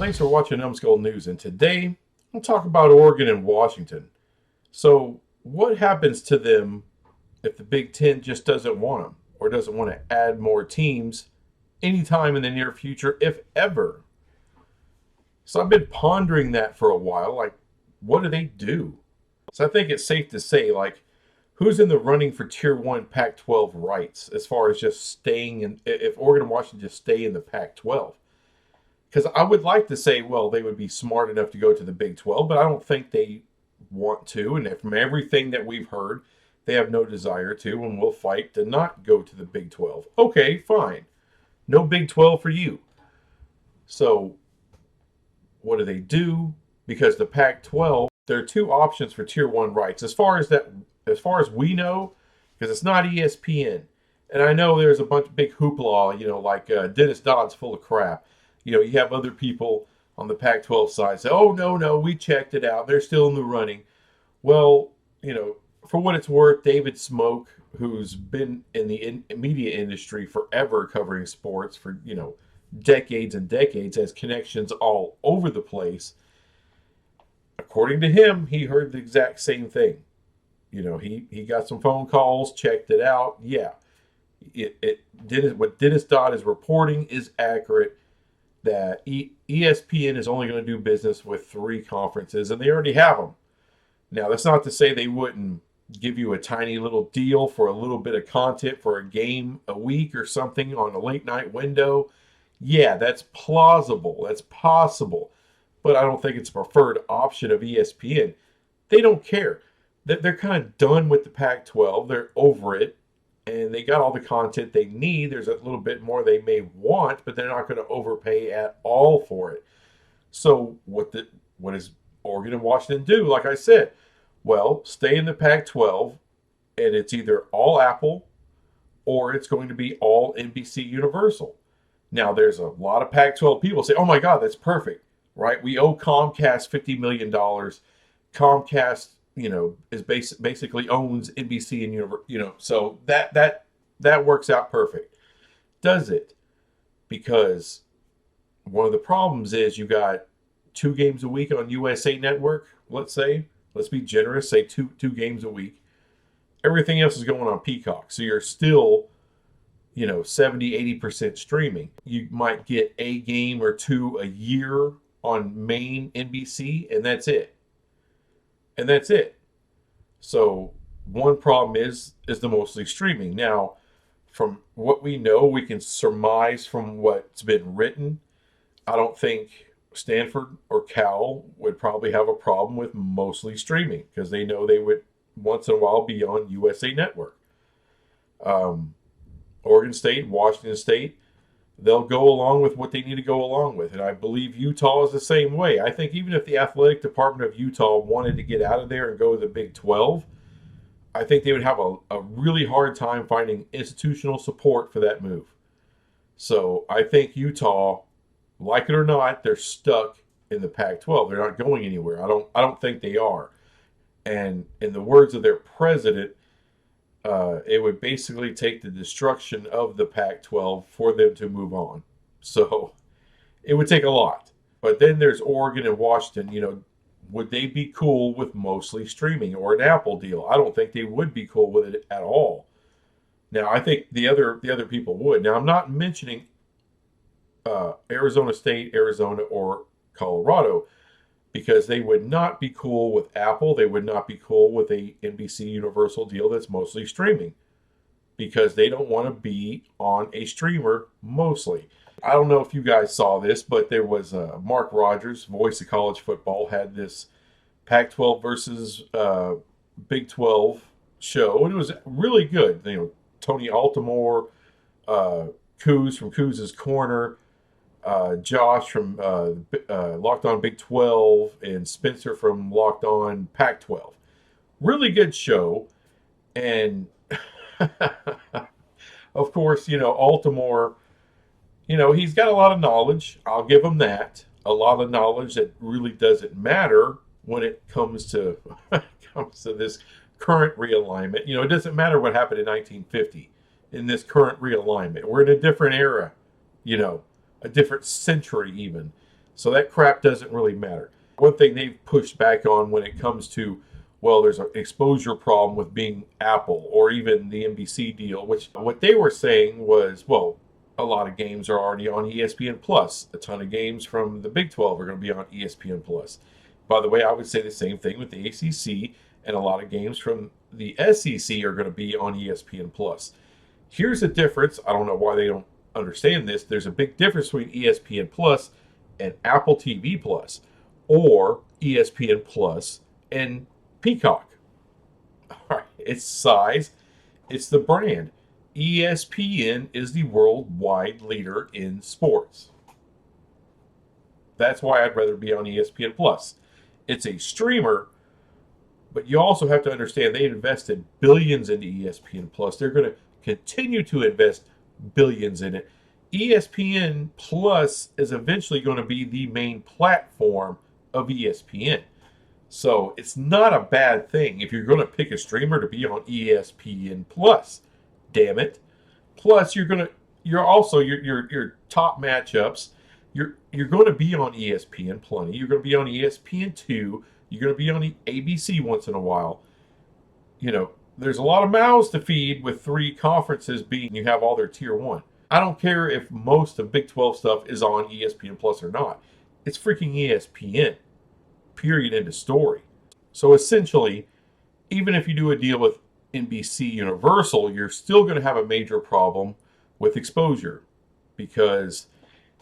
Thanks for watching Numbskull News, and today we'll talk about Oregon and Washington. So, what happens to them if the Big Ten just doesn't want them or doesn't want to add more teams anytime in the near future, if ever? So, I've been pondering that for a while. Like, what do they do? So, I think it's safe to say, like, who's in the running for Tier 1 Pac 12 rights as far as just staying in, if Oregon and Washington just stay in the Pac 12? Because I would like to say, well, they would be smart enough to go to the Big 12, but I don't think they want to. And from everything that we've heard, they have no desire to and will fight to not go to the Big 12. Okay, fine. No Big 12 for you. So what do? Because the Pac 12, there are two options for Tier 1 rights. As far as we know, because it's not ESPN. And I know there's a bunch of big hoopla, like Dennis Dodd's full of crap. You have other people on the Pac-12 side say, oh, no, we checked it out. They're still in the running. Well, for what it's worth, David Smoke, who's been in the media industry forever covering sports for, decades and decades, has connections all over the place. According to him, he heard the exact same thing. He got some phone calls, checked it out. Yeah, what Dennis Dodd is reporting is accurate. That ESPN is only going to do business with 3 conferences, and they already have them. Now, that's not to say they wouldn't give you a tiny little deal for a little bit of content for a game a week or something on a late night window. Yeah, that's plausible. That's possible. But I don't think it's a preferred option of ESPN. They don't care. They're kind of done with the Pac-12. They're over it. And they got all the content they need. There's a little bit more they may want, but they're not going to overpay at all for it. So what does Oregon and Washington do? Like I said, well, stay in the Pac-12, and it's either all Apple or it's going to be all NBC Universal. Now, there's a lot of Pac-12 people say, oh my God, that's perfect, right? We owe Comcast $50 million. Comcast is basically owns NBC and so that works out perfect. Does it? Because one of the problems is you got 2 games a week on USA Network. Let's be generous, say two games a week. Everything else is going on Peacock, so you're still 70-80% streaming. You might get a game or 2 a year on main NBC, and that's it. So one problem is the mostly streaming. Now, from what we know, we can surmise from what's been written. I don't think Stanford or Cal would probably have a problem with mostly streaming because they know they would once in a while be on USA Network. Oregon State, Washington State, they'll go along with what they need to go along with. And I believe Utah is the same way. I think even if the athletic department of Utah wanted to get out of there and go to the Big 12, I think they would have a really hard time finding institutional support for that move. So I think Utah, like it or not, they're stuck in the Pac-12. They're not going anywhere. I don't think they are. And in the words of their president, it would basically take the destruction of the Pac-12 for them to move on. So it would take a lot. But then there's Oregon and Washington. Would they be cool with mostly streaming or an Apple deal? I don't think they would be cool with it at all. Now, I think the other people would. Now, I'm not mentioning Arizona State, Arizona, or Colorado, because they would not be cool with Apple. They would not be cool with a NBC Universal deal that's mostly streaming because they don't want to be on a streamer mostly. I don't know if you guys saw this, but there was Mark Rogers, voice of college football, had this Pac-12 versus Big 12 show, and it was really good. Tony Altomore, Coos from Coos' Corner, Josh from Locked On Big 12, and Spencer from Locked On Pac-12. Really good show. And of course, Altomore, he's got a lot of knowledge. I'll give him that. A lot of knowledge that really doesn't matter when it comes to this current realignment. It doesn't matter what happened in 1950 in this current realignment. We're in a different era, a different century even. So that crap doesn't really matter. One thing they've pushed back on when it comes to, well, there's an exposure problem with being Apple or even the NBC deal, which what they were saying was, well, a lot of games are already on ESPN Plus. A ton of games from the Big 12 are going to be on ESPN Plus. By the way, I would say the same thing with the ACC, and a lot of games from the SEC are going to be on ESPN Plus. Here's the difference. I don't know why they don't understand this. There's a big difference between ESPN Plus and Apple TV Plus, or ESPN Plus and Peacock. All right, it's size, it's the brand. ESPN is the worldwide leader in sports. That's why I'd rather be on ESPN Plus. It's a streamer, but you also have to understand they invested billions into ESPN Plus. They're going to continue to invest billions in it. ESPN Plus is eventually going to be the main platform of ESPN. So it's not a bad thing if you're going to pick a streamer to be on ESPN Plus. Damn it. Plus you're also your top matchups. You're going to be on ESPN plenty. You're going to be on ESPN2. You're going to be on ABC once in a while. You know, there's a lot of mouths to feed with 3 conferences being you have all their tier 1. I don't care if most of Big 12 stuff is on ESPN Plus or not. It's freaking ESPN. Period. End of story. So essentially, even if you do a deal with NBC Universal, you're still going to have a major problem with exposure, because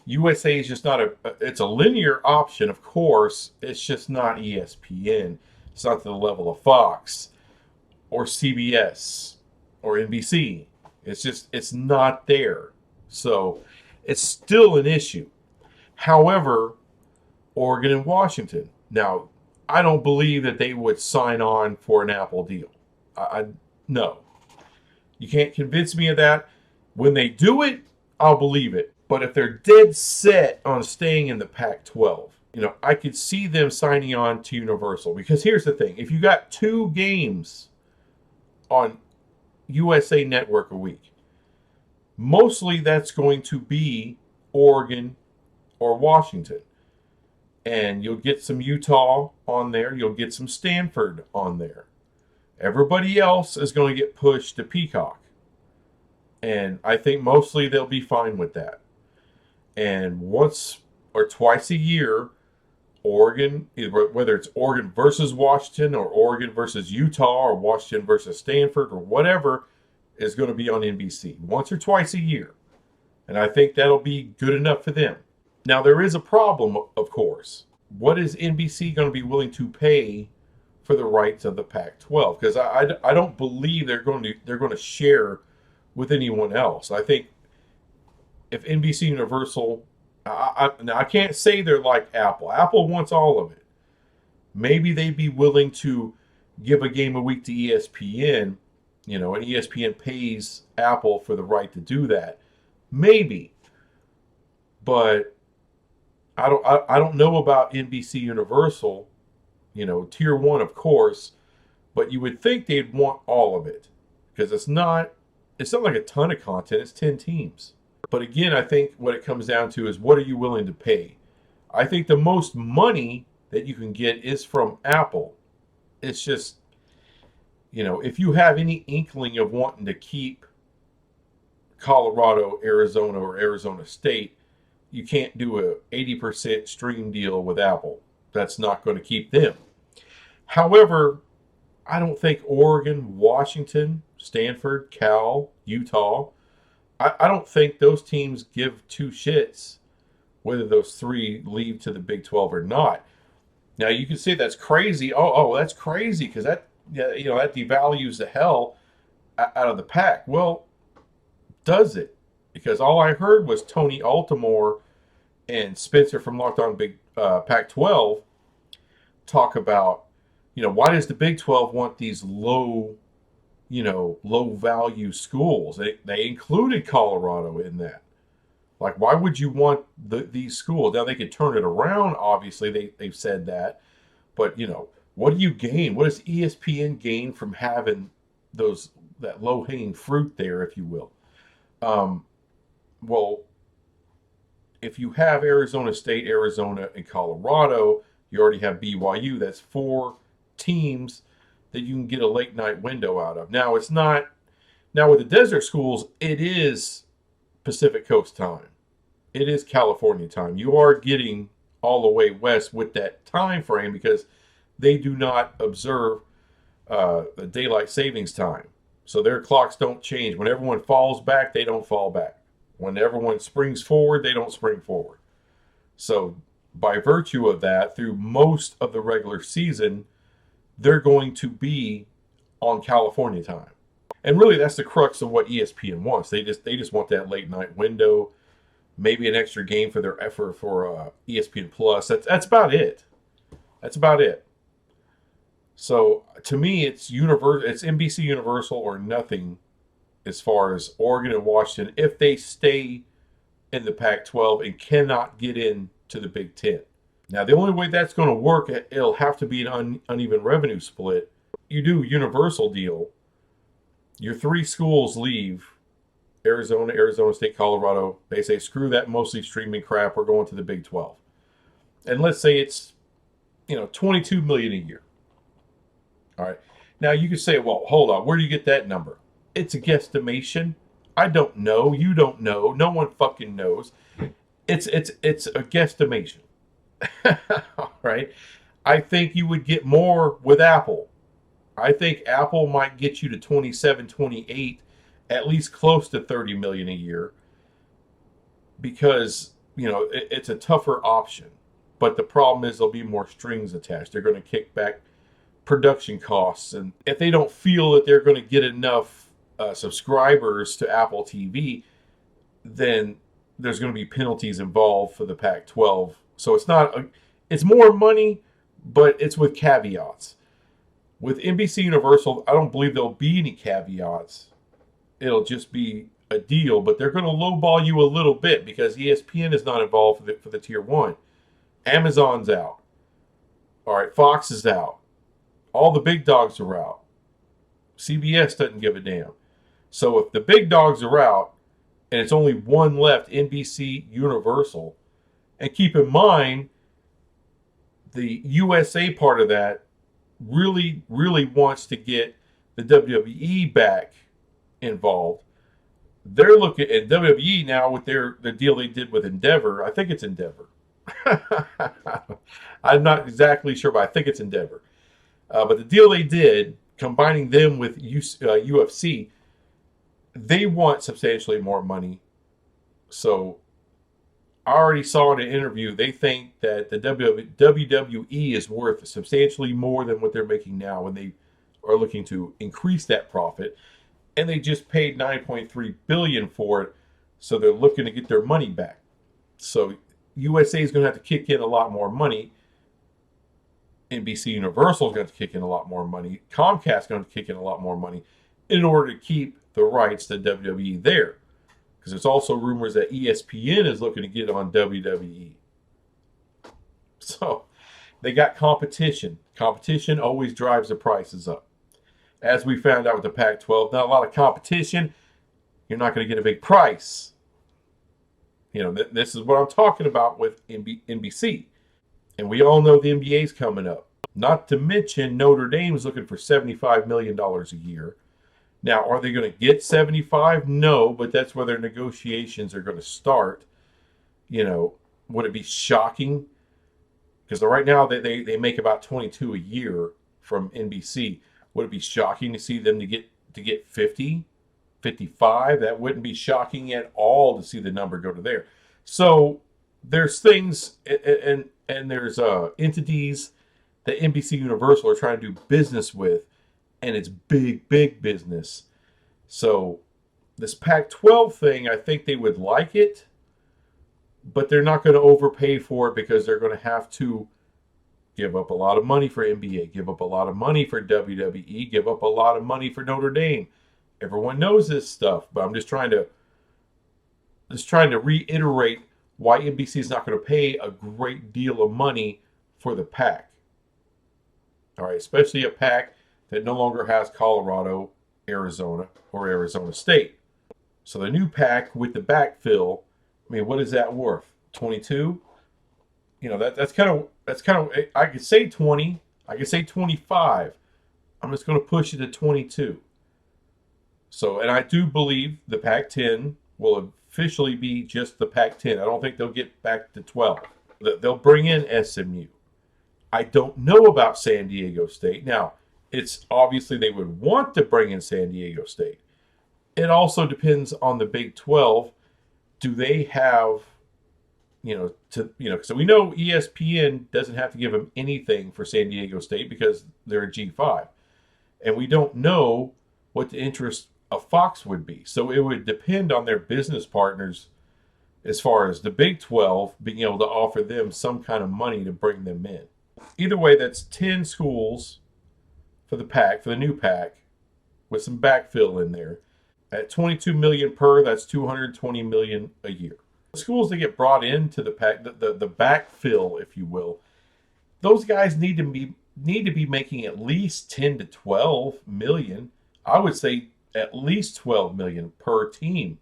USA is just not it's a linear option, of course. It's just not ESPN. It's not to the level of Fox or CBS or NBC. It's not there. So it's still an issue. However, Oregon and Washington. Now, I don't believe that they would sign on for an Apple deal. No. You can't convince me of that. When they do it, I'll believe it. But if they're dead set on staying in the Pac-12, I could see them signing on to Universal. Because here's the thing. If you got 2 games on USA Network a week, mostly that's going to be Oregon or Washington. And you'll get some Utah on there. You'll get some Stanford on there. Everybody else is going to get pushed to Peacock. And I think mostly they'll be fine with that. And once or twice a year, Oregon, whether it's Oregon versus Washington or Oregon versus Utah or Washington versus Stanford or whatever, is going to be on NBC. Once or twice a year. And I think that'll be good enough for them. Now, there is a problem, of course. What is NBC going to be willing to pay for the rights of the Pac-12? Because I don't believe they're going to share with anyone else. I think if NBC Universal, now I can't say they're like Apple. Apple wants all of it. Maybe they'd be willing to give a game a week to ESPN, and ESPN pays Apple for the right to do that. Maybe, but I don't know about NBC Universal. Tier 1, of course, but you would think they'd want all of it, because it's not like a ton of content. It's 10 teams. But again, I think what it comes down to is, what are you willing to pay? I think the most money that you can get is from Apple. It's just, if you have any inkling of wanting to keep Colorado, Arizona, or Arizona State, you can't do a 80% stream deal with Apple. That's not going to keep them. However, I don't think Oregon, Washington, Stanford, Cal, Utah, I don't think those teams give 2 shits whether those 3 leave to the Big 12 or not. Now, you can say that's crazy. Oh, that's crazy, because that devalues the hell out of the Pac. Well, does it? Because all I heard was Tony Altimore and Spencer from Locked On Big Pac-12 talk about, why does the Big 12 want these low value schools? They included Colorado in that. Like, why would you want these schools? Now, they could turn it around, obviously. They've said that. But, what do you gain? What does ESPN gain from having that low-hanging fruit there, if you will? Well, if you have Arizona State, Arizona, and Colorado, you already have BYU. That's 4 teams that you can get a late night window out of. Now, it's not, now with the desert schools, it is Pacific Coast time. It is California time. You are getting all the way west with that time frame because they do not observe the daylight savings time. So their clocks don't change. When everyone falls back, they don't fall back. When everyone springs forward, they don't spring forward. So by virtue of that, through most of the regular season, they're going to be on California time. And really that's the crux of what ESPN wants. They just want that late night window, maybe an extra game for their effort for ESPN Plus. That's about it. That's about it. So to me, it's NBC Universal or nothing as far as Oregon and Washington if they stay in the Pac-12 and cannot get into the Big Ten. Now, the only way that's going to work, it'll have to be an uneven revenue split. You do Universal deal, your 3 schools leave, Arizona, Arizona State, Colorado. They say, screw that mostly streaming crap. We're going to the Big 12. And let's say it's, $22 million a year. All right. Now you could say, well, hold on. Where do you get that number? It's a guesstimation. I don't know. You don't know. No one fucking knows. It's a guesstimation. All right. I think you would get more with Apple. I think Apple might get you to 27, 28, at least close to 30 million a year because, it's a tougher option. But the problem is there'll be more strings attached. They're going to kick back production costs. And if they don't feel that they're going to get enough subscribers to Apple TV, then there's going to be penalties involved for the Pac-12. So it's more money, but it's with caveats. With NBC Universal, I don't believe there'll be any caveats. It'll just be a deal, but they're going to lowball you a little bit because ESPN is not involved for the tier 1. Amazon's out. All right, Fox is out. All the big dogs are out. CBS doesn't give a damn. So if the big dogs are out and it's only one left, NBC Universal, and keep in mind the USA part of that really, really wants to get the WWE back involved. They're looking at WWE now with the deal they did with Endeavor. I think it's Endeavor. I'm not exactly sure, but I think it's Endeavor. But the deal they did, combining them with UFC, they want substantially more money. So I already saw in an interview, they think that the WWE is worth substantially more than what they're making now, and they are looking to increase that profit. And they just paid $9.3 billion for it, so they're looking to get their money back. So USA is going to have to kick in a lot more money. NBC Universal is going to have to kick in a lot more money. Comcast is going to kick in a lot more money in order to keep the rights to WWE there. Because there's also rumors that ESPN is looking to get on WWE. So they got competition. Competition always drives the prices up. As we found out with the Pac-12, not a lot of competition, you're not going to get a big price. This is what I'm talking about with NBC. And we all know the NBA is coming up. Not to mention Notre Dame is looking for $75 million a year. Now, are they going to get 75? No, but that's where their negotiations are going to start. Would it be shocking? Because right now they make about 22 a year from NBC. Would it be shocking to see them to get 50, 55? That wouldn't be shocking at all to see the number go to there. So there's things and there's entities that NBC Universal are trying to do business with, and it's big, big business. So this Pac-12 thing, I think they would like it, but they're not going to overpay for it because they're going to have to give up a lot of money for NBA, give up a lot of money for WWE, give up a lot of money for Notre Dame. Everyone knows this stuff, but I'm just trying to reiterate why NBC is not going to pay a great deal of money for the Pac. All right, especially a Pac that no longer has Colorado, Arizona, or Arizona State. So the new Pac with the backfill, what is that worth? 22. That's kind of I could say 20, I could say 25. I'm just going to push it to 22. So, and I do believe the Pac-10 will officially be just the Pac-10. I don't think they'll get back to 12. They'll bring in SMU. I don't know about San Diego State. Now, it's obviously they would want to bring in San Diego State. It also depends on the Big 12. Do they have, so we know ESPN doesn't have to give them anything for San Diego State because they're a G5. And we don't know what the interest of Fox would be. So it would depend on their business partners as far as the Big 12 being able to offer them some kind of money to bring them in. Either way, that's 10 schools for the new Pac, with some backfill in there. At 22 million per, that's 220 million a year. The schools that get brought into the Pac, the backfill, if you will, those guys need to be making at least 10 to 12 million. I would say at least 12 million per team.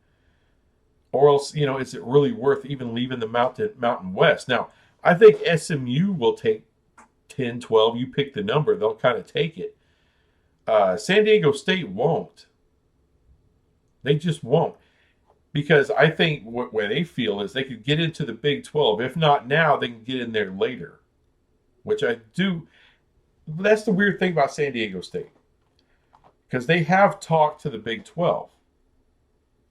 Or else, is it really worth even leaving the Mountain West? Now, I think SMU will take 10, 12. You pick the number, they'll kind of take it. San Diego State won't. They just won't. Because I think where they feel is they could get into the Big 12. If not now, they can get in there later. Which I do. That's the weird thing about San Diego State. Because they have talked to the Big 12.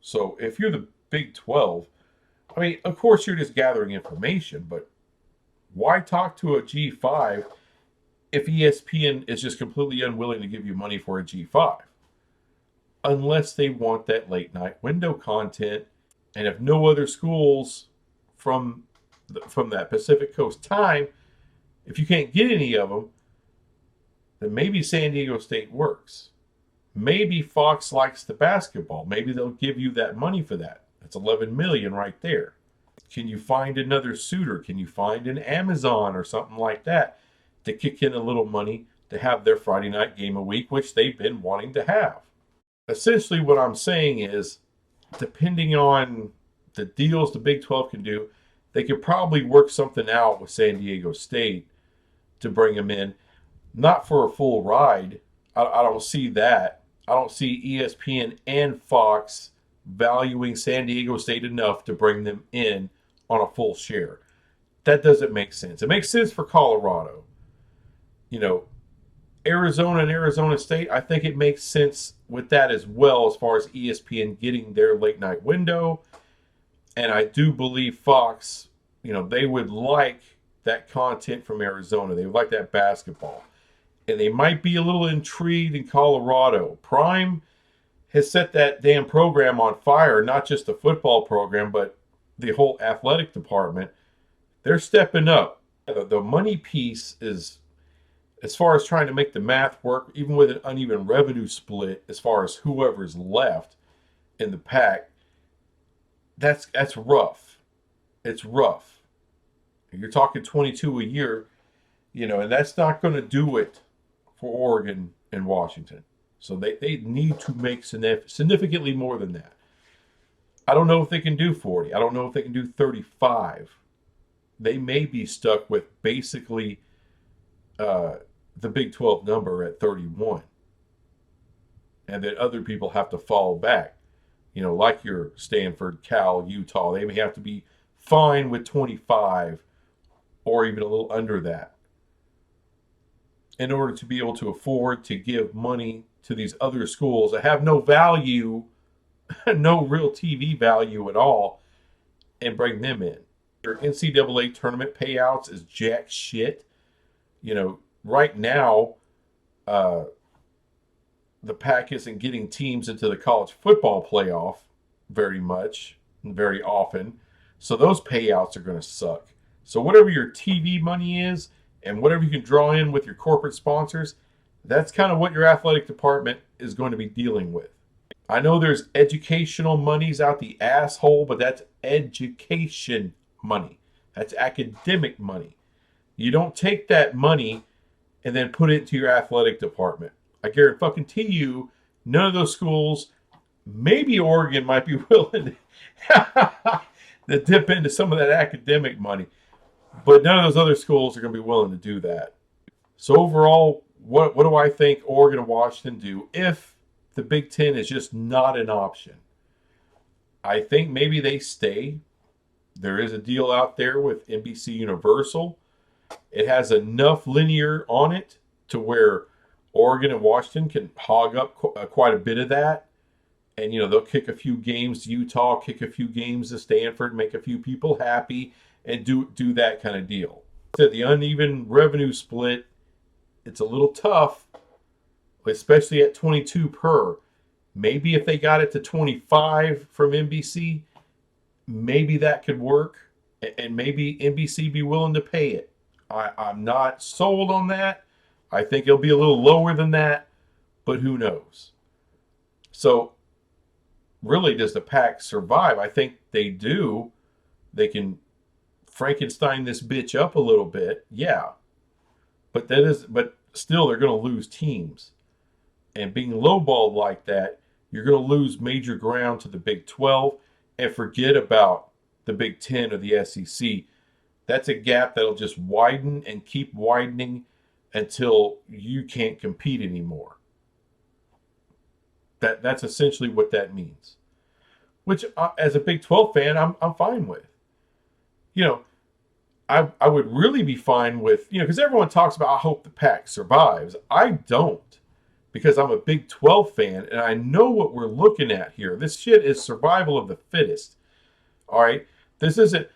So if you're the Big 12, I mean, of course you're just gathering information, but why talk to a G5 if ESPN is just completely unwilling to give you money for a G5? Unless they want that late night window content. And if no other schools from that Pacific Coast time, if you can't get any of them, then maybe San Diego State works. Maybe Fox likes the basketball. Maybe they'll give you that money for that. That's 11 million right there. Can you find another suitor? Can you find an Amazon or something like that to kick in a little money to have their Friday night game a week, which they've been wanting to have? Essentially what I'm saying is, depending on the deals the Big 12 can do, they could probably work something out with San Diego State to bring them in. Not for a full ride. I don't see that. I don't see ESPN and Fox valuing San Diego State enough to bring them in on a full share. That doesn't make sense. It makes sense for Colorado. Arizona and Arizona State, I think it makes sense with that as well, as far as ESPN getting their late night window. And I do believe Fox, they would like that content from Arizona. They would like that basketball. And they might be a little intrigued in Colorado. Prime has set that damn program on fire, not just the football program, but the whole athletic department. They're stepping up. The money piece is, as far as trying to make the math work, even with an uneven revenue split, as far as whoever's left in the Pac, that's rough. It's rough. You're talking 22 a year, and that's not going to do it for Oregon and Washington. So they need to make significantly more than that. I don't know if they can do 40. I don't know if they can do 35. They may be stuck with basically the Big 12 number at 31. And then other people have to fall back. Like your Stanford, Cal, Utah. They may have to be fine with 25 or even a little under that in order to be able to afford to give money to these other schools that have no value, no real TV value at all, and bring them in. Your NCAA tournament payouts is jack shit. Right now, the Pac isn't getting teams into the college football playoff very much, very often. So those payouts are going to suck. So whatever your TV money is and whatever you can draw in with your corporate sponsors, that's kind of what your athletic department is going to be dealing with. I know there's educational monies out the asshole, but that's education money. That's academic money. You don't take that money and then put it into your athletic department. I guarantee you, none of those schools, maybe Oregon might be willing to, that dip into some of that academic money. But none of those other schools are going to be willing to do that. So overall, what do I think Oregon and Washington do if the Big Ten is just not an option? I think maybe they stay. There is a deal out there with NBC Universal. It has enough linear on it to where Oregon and Washington can hog up quite a bit of that. And, they'll kick a few games to Utah, kick a few games to Stanford, make a few people happy, and do that kind of deal. So the uneven revenue split, it's a little tough, especially at 22 per. Maybe if they got it to 25 from NBC, maybe that could work, and maybe NBC be willing to pay it. I'm not sold on that. I think it'll be a little lower than that, but who knows? So really, does the pack survive? I think they do. They can Frankenstein this bitch up a little bit, yeah. But still they're going to lose teams. And being lowballed like that, you're going to lose major ground to the Big 12 and forget about the Big 10 or the SEC. That's a gap that'll just widen and keep widening until you can't compete anymore. That's essentially what that means. Which, as a Big 12 fan, I'm fine with. I would really be fine with, because everyone talks about, I hope the pack survives. I don't, because I'm a Big 12 fan, and I know what we're looking at here. This shit is survival of the fittest. All right? This isn't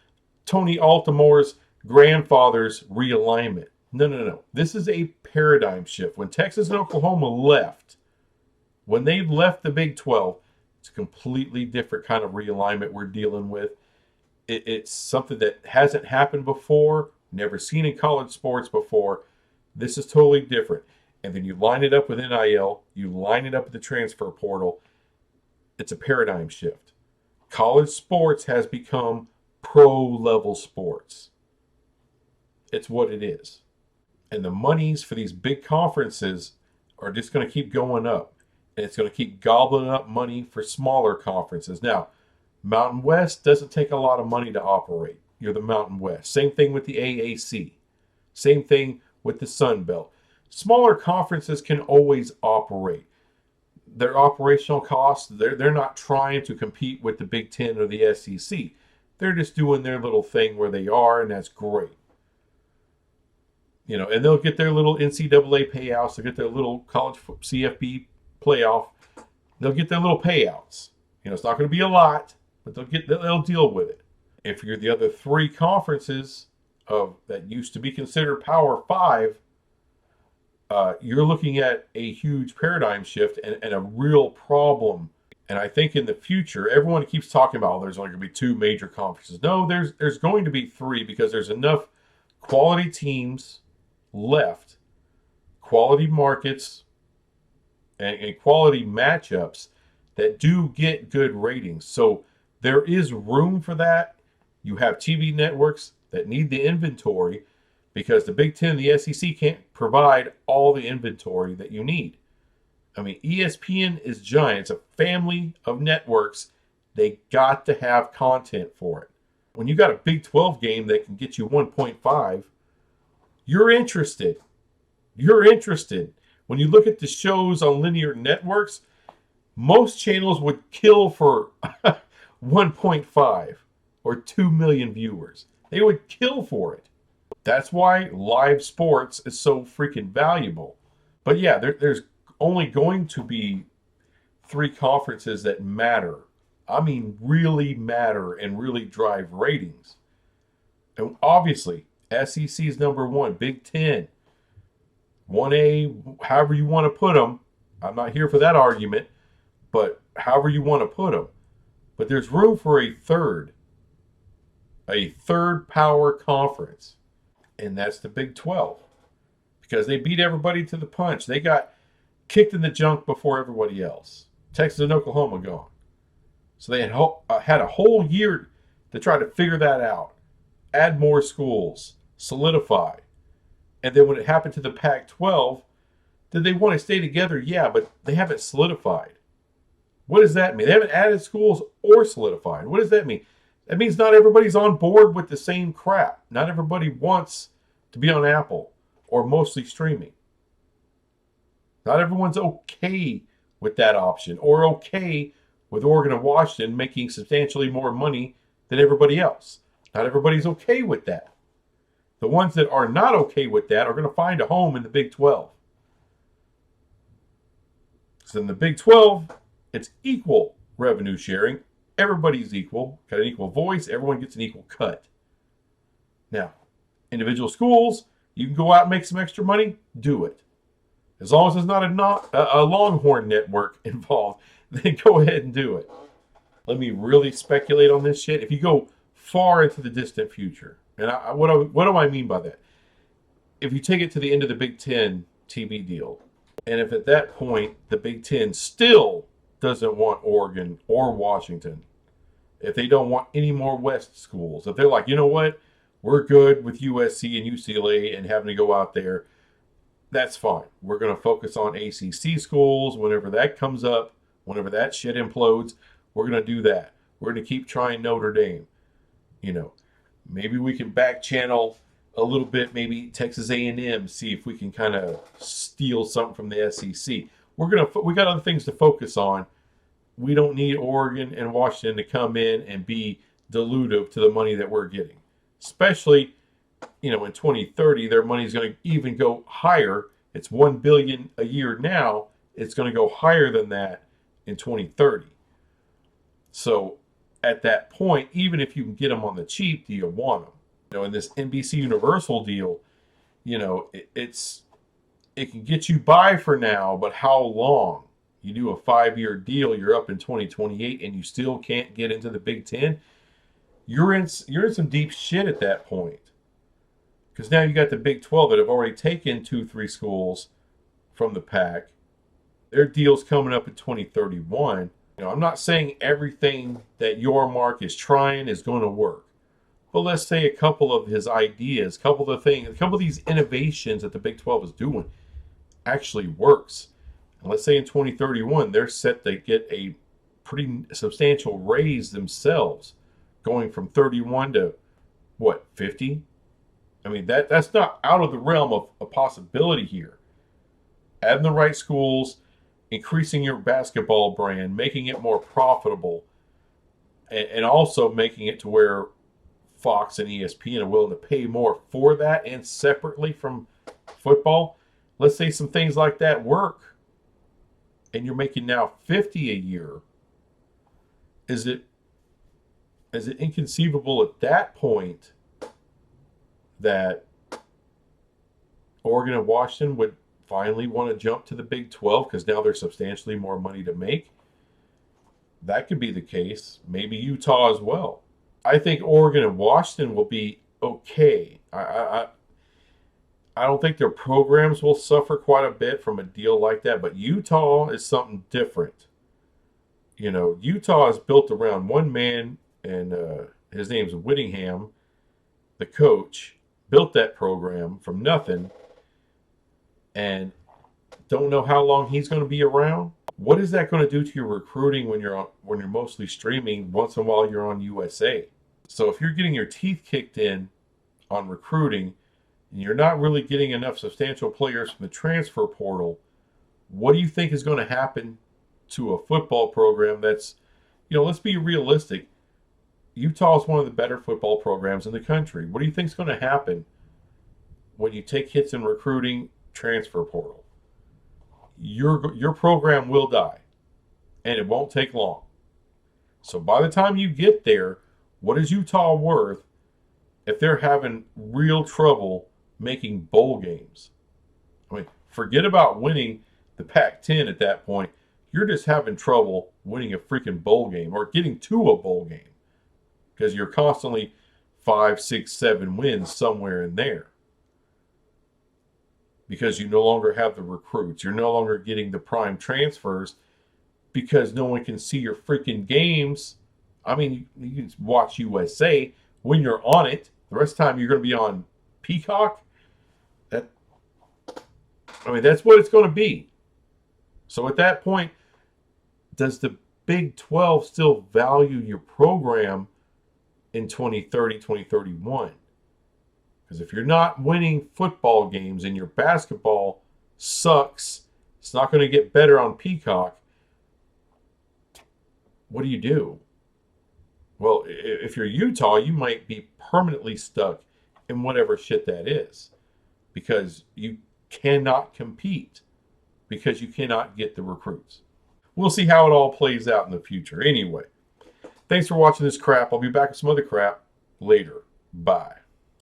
Tony Altimore's grandfather's realignment. No. This is a paradigm shift. When Texas and Oklahoma left, when they left the Big 12, it's a completely different kind of realignment we're dealing with. It's something that hasn't happened before, never seen in college sports before. This is totally different. And then you line it up with NIL, you line it up with the transfer portal. It's a paradigm shift. College sports has become pro-level sports. It's what it is. And the monies for these big conferences are just going to keep going up. And it's going to keep gobbling up money for smaller conferences. Now, Mountain West doesn't take a lot of money to operate. You're the Mountain West. Same thing with the AAC. Same thing with the Sun Belt. Smaller conferences can always operate. Their operational costs, they're not trying to compete with the Big Ten or the SEC. They're just doing their little thing where they are, and that's great. And they'll get their little NCAA payouts. They'll get their little college CFB playoff. They'll get their little payouts. It's not going to be a lot, but they'll deal with it. If you're the other three conferences that used to be considered Power 5, you're looking at a huge paradigm shift and a real problem. And I think in the future, everyone keeps talking about, there's only going to be 2 major conferences. No, there's going to be 3, because there's enough quality teams left, quality markets, and quality matchups that do get good ratings. So there is room for that. You have TV networks that need the inventory, because the Big Ten and the SEC can't provide all the inventory that you need. I mean, ESPN is giant. It's a family of networks. They got to have content for it. When you got a Big 12 game that can get you 1.5, you're interested. When you look at the shows on linear networks, most channels would kill for 1.5 or 2 million viewers. They would kill for it. That's why live sports is so freaking valuable. But yeah, there's only going to be 3 conferences that matter. I mean, really matter and really drive ratings. And obviously, SEC is number 1, Big 10, 1A, however you want to put them. I'm not here for that argument, but however you want to put them. But there's room for a third power conference, and that's the Big 12, because they beat everybody to the punch. They got kicked in the junk before everybody else. Texas and Oklahoma gone. So they had a whole year to try to figure that out, add more schools, solidify. And then when it happened to the Pac-12, did they want to stay together? Yeah, but they haven't solidified. What does that mean? They haven't added schools or solidified. What does that mean? That means not everybody's on board with the same crap. Not everybody wants to be on Apple or mostly streaming. Not everyone's okay with that option or okay with Oregon and Washington making substantially more money than everybody else. Not everybody's okay with that. The ones that are not okay with that are going to find a home in the Big 12. So in the Big 12, it's equal revenue sharing. Everybody's equal, got an equal voice. Everyone gets an equal cut. Now, individual schools, you can go out and make some extra money, do it. As long as there's not a Longhorn network involved, then go ahead and do it. Let me really speculate on this shit. If you go far into the distant future, and what do I mean by that? If you take it to the end of the Big Ten TV deal, and if at that point the Big Ten still doesn't want Oregon or Washington, if they don't want any more West schools, if they're like, you know what, we're good with USC and UCLA and having to go out there, that's fine. We're going to focus on ACC schools whenever that comes up, whenever that shit implodes. We're going to do that. We're going to keep trying Notre Dame. You know, maybe we can back channel a little bit, maybe Texas A&M, see if we can kind of steal something from the SEC. We got other things to focus on. We don't need Oregon and Washington to come in and be dilutive to the money that we're getting. Especially, in 2030, their money is going to even go higher. It's $1 billion a year now. It's going to go higher than that in 2030. So at that point, even if you can get them on the cheap, do you want them? In this NBC Universal deal, it can get you by for now, but how long? You do a 5-year deal, you're up in 2028, and you still can't get into the Big Ten. You're in some deep shit at that point. Because now you got the Big 12 that have already taken 2-3 schools from the pack. Their deal's coming up in 2031. I'm not saying everything that Yormark is trying is going to work. But let's say a couple of his ideas, a couple of these innovations that the Big 12 is doing actually works. And let's say in 2031, they're set to get a pretty substantial raise themselves, going from 31 to, 50? I mean, that's not out of the realm of a possibility here. Adding the right schools, increasing your basketball brand, making it more profitable, and also making it to where Fox and ESPN are willing to pay more for that and separately from football. Let's say some things like that work, and you're making now $50 a year. Is it inconceivable at that point that Oregon and Washington would finally want to jump to the Big 12 because now there's substantially more money to make? That could be the case. Maybe Utah as well. I think Oregon and Washington will be okay. I don't think their programs will suffer quite a bit from a deal like that, but Utah is something different. Utah is built around one man, and his name's Whittingham, the coach, built that program from nothing, and don't know how long he's going to be around. What is that going to do to your recruiting when you're mostly streaming? Once in a while you're on USA. So if you're getting your teeth kicked in on recruiting and you're not really getting enough substantial players from the transfer portal, what do you think is going to happen to a football program that's, let's be realistic. Utah is one of the better football programs in the country. What do you think is going to happen when you take hits in recruiting, transfer portal? Your program will die, and it won't take long. So by the time you get there, what is Utah worth if they're having real trouble making bowl games? I mean, forget about winning the Pac-10 at that point. You're just having trouble winning a freaking bowl game or getting to a bowl game because you're constantly 5, 6, 7 wins somewhere in there. Because you no longer have the recruits. You're no longer getting the prime transfers because no one can see your freaking games. I mean, you can watch USA when you're on it. The rest of the time you're going to be on Peacock. That's what it's going to be. So at that point, does the Big 12 still value your program in 2030, 2031. Because if you're not winning football games and your basketball sucks, it's not going to get better on Peacock, what do you do? Well, if you're Utah, you might be permanently stuck in whatever shit that is. Because you cannot compete. Because you cannot get the recruits. We'll see how it all plays out in the future. Anyway, thanks for watching this crap. I'll be back with some other crap later. Bye.